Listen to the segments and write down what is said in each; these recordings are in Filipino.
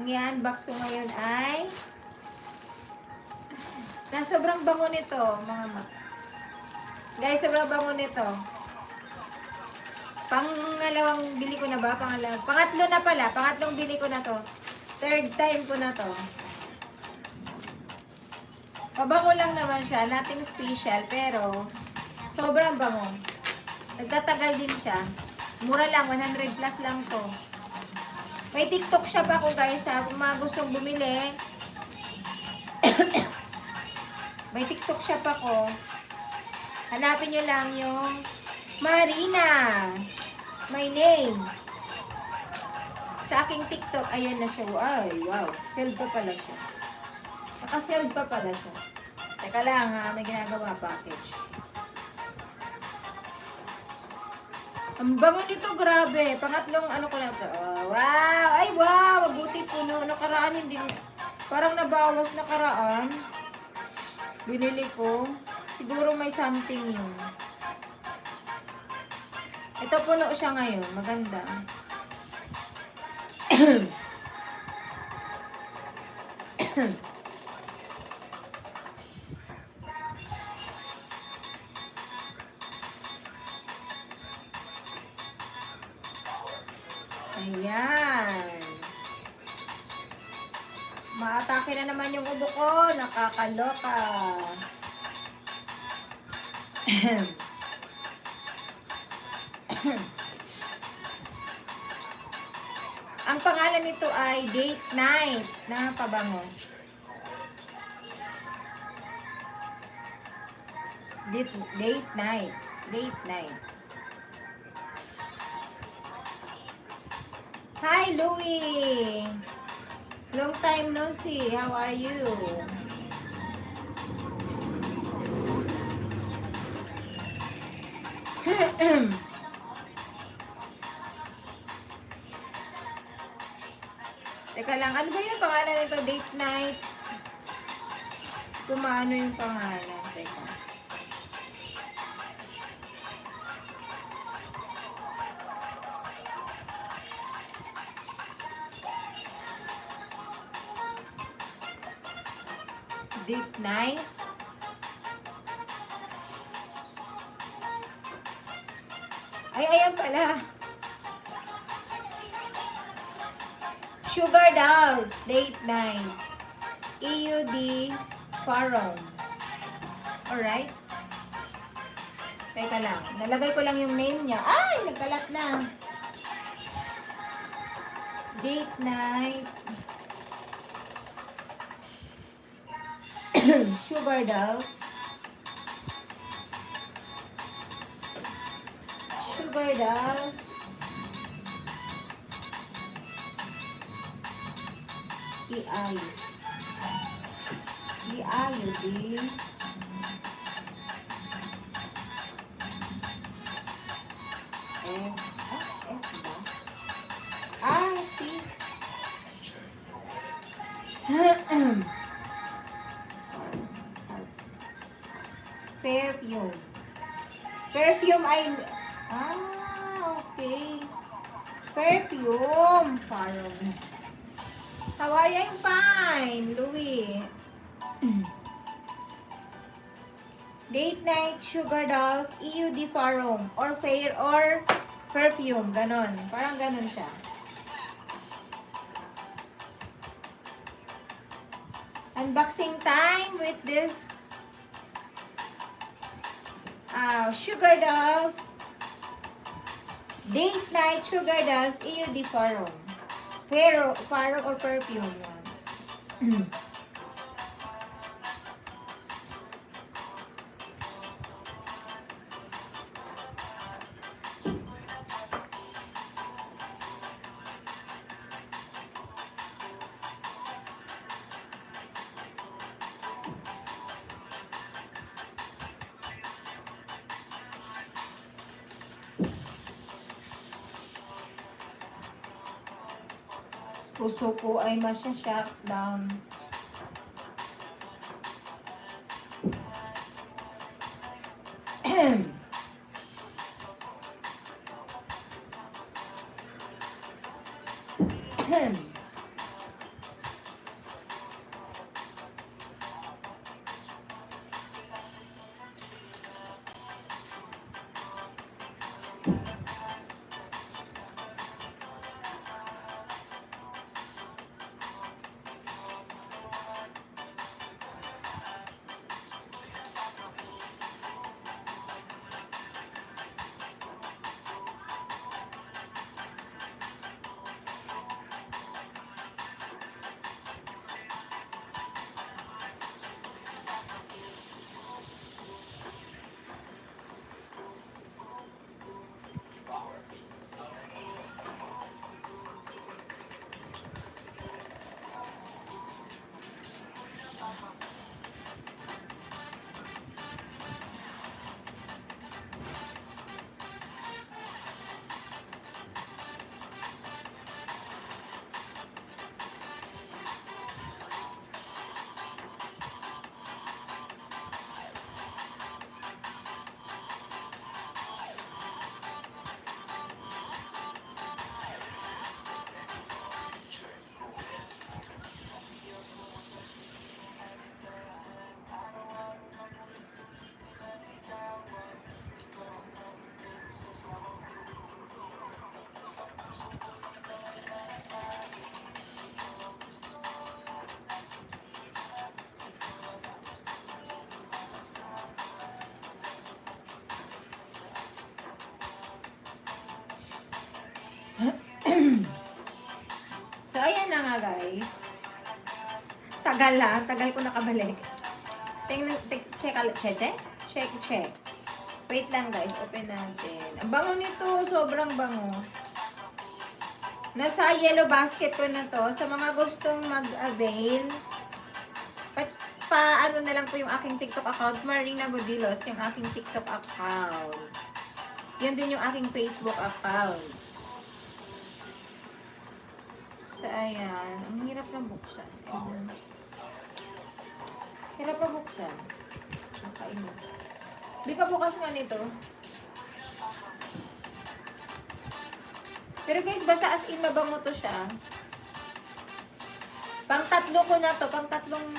Ang i-unbox ko ngayon ay sobrang bango nito, mga guys, sobrang bango nito. Pangalawang bili ko na ba? Pangatlo na pala. Pangatlong bili ko na to. Third time ko na to. Mabango lang naman siya. Nothing special. Pero, sobrang bango. Nagtatagal din siya. Mura lang. 100 plus lang to. May TikTok shop ako guys ha. Kung mga gustong bumili. May TikTok shop ako. Hanapin nyo lang yung Marina. My name. Sa aking TikTok, ayan na siya. Ay, wow. Sell pa pala siya. Naka-sell pa pala siya. Teka lang ha, may ginagawa package. Ang bango nito, grabe. Pangatlong ano ko na to. Oh, wow! Ay, wow! Mabuti puno. Nakaraan hindi. Parang nabawas nakaraan. Binili ko. Siguro may something yun. Ito puno siya ngayon. Maganda. Ayan. Maatake na naman yung ubo ko. Nakakaloka. Ang pangalan nito ay Date Night na pabango. Date Night. Date Night. Hi, Louie. Long time no see. How are you? Teka lang, ano ba yung pangalan nito? Date Night? Kumano yung pangalan? Teka. Date Night? Ay, ayan pala. Sugar Dolls, Date Night. EUD Forum. Alright? Teka lang. Nalagay ko lang yung name niya. Ay! Nagkalat na. Date Night. Sugar Dolls. Sugar Dolls. EI. EIUD. F ba? P. Perfume. Perfume ay... okay. Perfume. Parang... How are you? I'm fine, Louie. Date Night, Sugar Dolls, EUD Forum, or Fair, or Perfume. Ganon. Parang ganon siya. Unboxing time with this Sugar Dolls. Date Night, Sugar Dolls, EUD Forum. Fair or Perfume. Puso ko ay masya-shutdown. So, ayan na nga guys. Tagal ko nakabalik. Tingnan, check. Wait lang guys, open natin. Ang bango nito, sobrang bango. Nasa yellow basket ko na to. Sa mga gustong mag-avail, ano na lang po yung aking TikTok account, Marina Godilos, yung aking TikTok account. Yan din yung aking Facebook account. So, ayan. Ang hirap na buksan. Ayan. Hirap na buksan. Nakainis. Di pa bukas nga nito. Pero guys, basta as in mabango to siya. Pang-tatlo ko na to. Pang-tatlong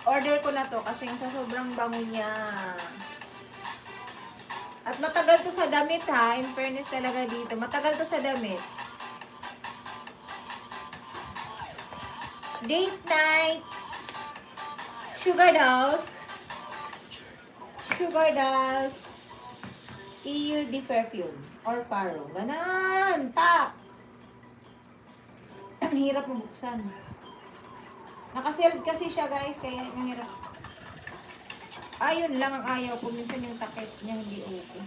order ko na to. Kasi sa sobrang bango niya. At matagal to sa damit ha. In fairness talaga dito. Matagal to sa damit. Date night. Sugar Dolls. EU de perfume. Or paro. Ganon. Tak. Ang hirap mabuksan. Nakasealed kasi siya guys. Kaya ang hirap. Ayun lang ang ayaw ko. Minsan yung takip niya hindi okay.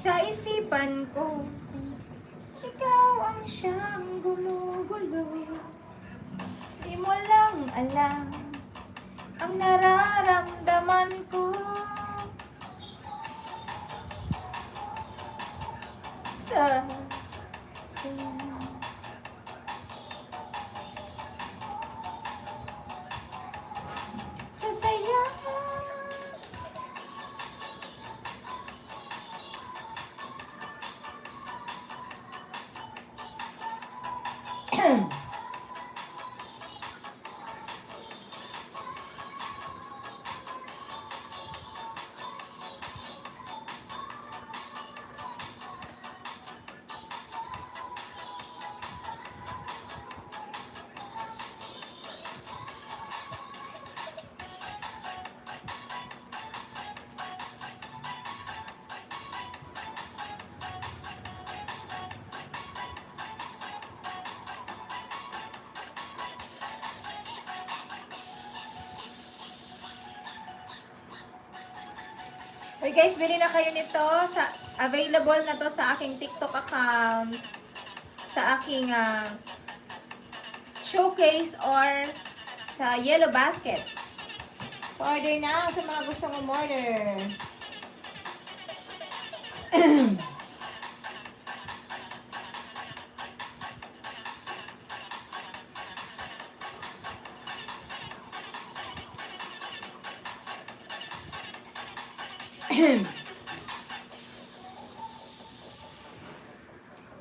Sa isipan ko, ikaw ang siyang gumugulo. Di mo lang alam ang nararamdaman ko. Sa saya. Okay guys, bili na kayo nito. Available na to sa aking TikTok account. Sa aking showcase or sa yellow basket. So, order na sa mga gustong umorder.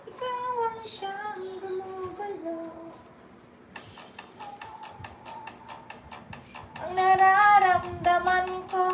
Ikaw ang siyang gumugulo. Ang nararamdaman ko.